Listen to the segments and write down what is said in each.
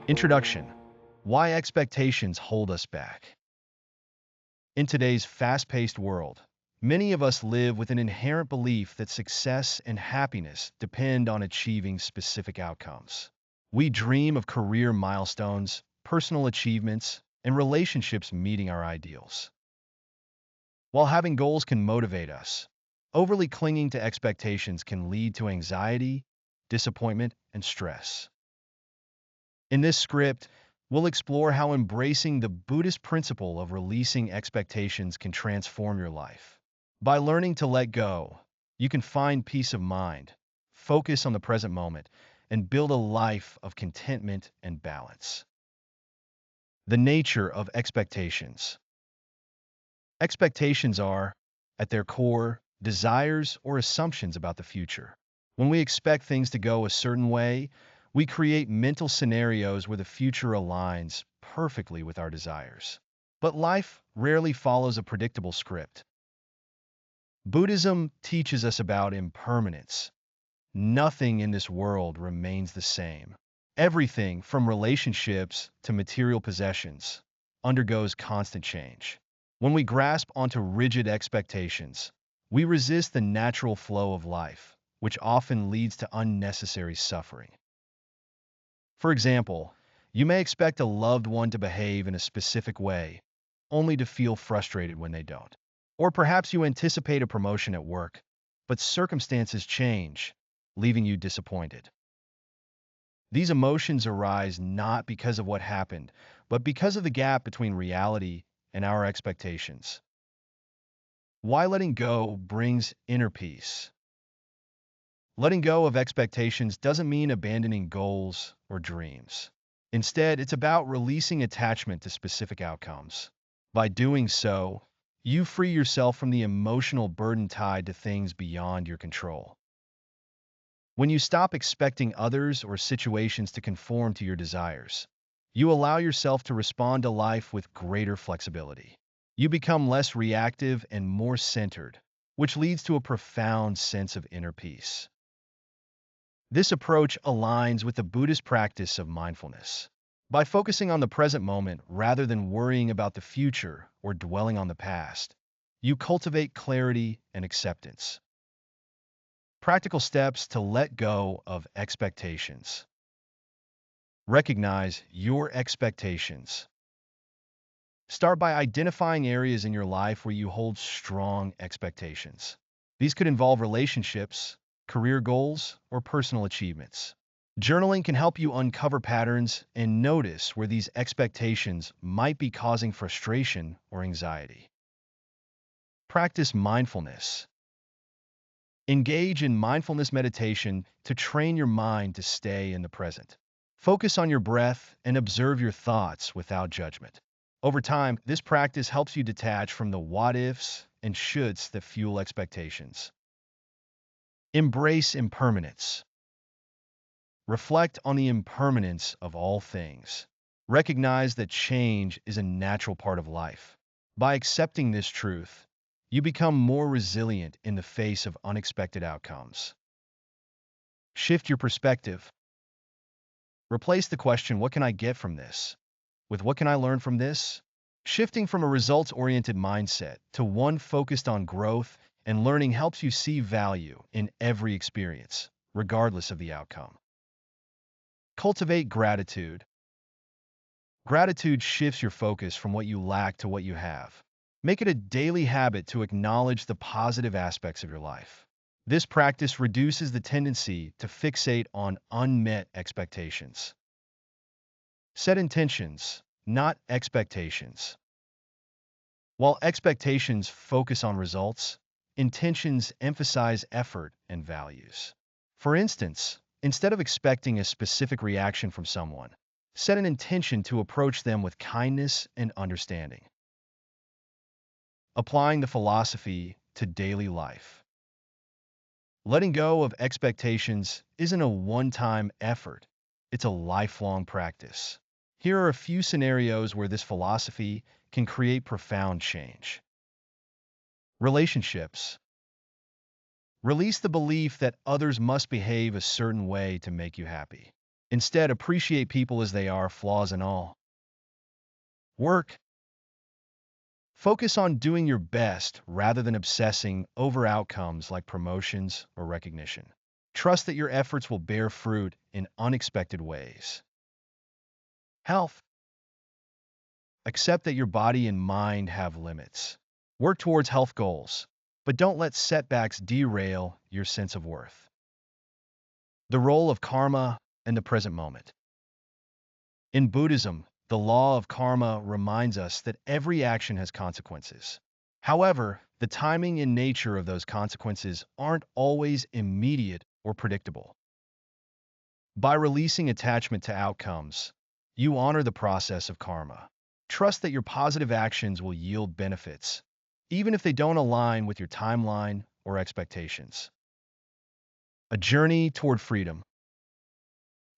Introduction: Why expectations hold us back. In today's fast-paced world, many of us live with an inherent belief that success and happiness depend on achieving specific outcomes. We dream of career milestones, personal achievements, and relationships meeting our ideals. While having goals can motivate us, overly clinging to expectations can lead to anxiety, disappointment, and stress. In this script, we'll explore how embracing the Buddhist principle of releasing expectations can transform your life. By learning to let go, you can find peace of mind, focus on the present moment, and build a life of contentment and balance. The nature of expectations. Expectations are, at their core, desires or assumptions about the future. When we expect things to go a certain way, we create mental scenarios where the future aligns perfectly with our desires. But life rarely follows a predictable script. Buddhism teaches us about impermanence. Nothing in this world remains the same. Everything, from relationships to material possessions, undergoes constant change. When we grasp onto rigid expectations, we resist the natural flow of life, which often leads to unnecessary suffering. For example, you may expect a loved one to behave in a specific way, only to feel frustrated when they don't. Or perhaps you anticipate a promotion at work, but circumstances change, leaving you disappointed. These emotions arise not because of what happened, but because of the gap between reality and our expectations. Why letting go brings inner peace. Letting go of expectations doesn't mean abandoning goals or dreams. Instead, it's about releasing attachment to specific outcomes. By doing so, you free yourself from the emotional burden tied to things beyond your control. When you stop expecting others or situations to conform to your desires, you allow yourself to respond to life with greater flexibility. You become less reactive and more centered, which leads to a profound sense of inner peace. This approach aligns with the Buddhist practice of mindfulness. By focusing on the present moment rather than worrying about the future or dwelling on the past, you cultivate clarity and acceptance. Practical steps to let go of expectations. Recognize your expectations. Start by identifying areas in your life where you hold strong expectations. These could involve relationships, career goals, or personal achievements. Journaling can help you uncover patterns and notice where these expectations might be causing frustration or anxiety. Practice mindfulness. Engage in mindfulness meditation to train your mind to stay in the present. Focus on your breath and observe your thoughts without judgment. Over time, this practice helps you detach from the what-ifs and shoulds that fuel expectations. Embrace impermanence. Reflect on the impermanence of all things. Recognize that change is a natural part of life. By accepting this truth, you become more resilient in the face of unexpected outcomes. Shift your perspective. Replace the question, "What can I get from this?" with "What can I learn from this?" Shifting from a results-oriented mindset to one focused on growth and learning helps you see value in every experience, regardless of the outcome. Cultivate gratitude. Gratitude shifts your focus from what you lack to what you have. Make it a daily habit to acknowledge the positive aspects of your life. This practice reduces the tendency to fixate on unmet expectations. Set intentions, not expectations. While expectations focus on results, intentions emphasize effort and values. For instance, instead of expecting a specific reaction from someone, set an intention to approach them with kindness and understanding. Applying the philosophy to daily life. Letting go of expectations isn't a one-time effort, it's a lifelong practice. Here are a few scenarios where this philosophy can create profound change. Relationships. Release the belief that others must behave a certain way to make you happy. Instead, appreciate people as they are, flaws and all. Work. Focus on doing your best rather than obsessing over outcomes like promotions or recognition. Trust that your efforts will bear fruit in unexpected ways. Health. Accept that your body and mind have limits. Work towards health goals, but don't let setbacks derail your sense of worth. The role of karma and the present moment. In Buddhism, the law of karma reminds us that every action has consequences. However, the timing and nature of those consequences aren't always immediate or predictable. By releasing attachment to outcomes, you honor the process of karma. Trust that your positive actions will yield benefits, even if they don't align with your timeline or expectations. A journey toward freedom.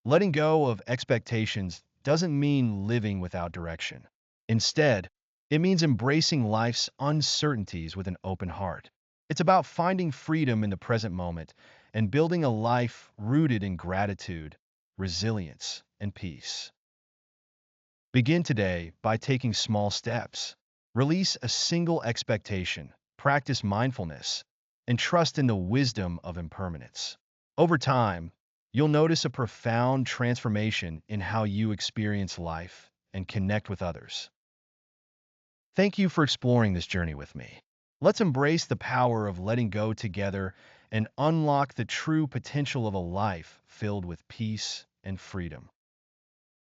Letting go of expectations doesn't mean living without direction. Instead, it means embracing life's uncertainties with an open heart. It's about finding freedom in the present moment and building a life rooted in gratitude, resilience, and peace. Begin today by taking small steps. Release a single expectation, practice mindfulness, and trust in the wisdom of impermanence. Over time, you'll notice a profound transformation in how you experience life and connect with others. Thank you for exploring this journey with me. Let's embrace the power of letting go together and unlock the true potential of a life filled with peace and freedom.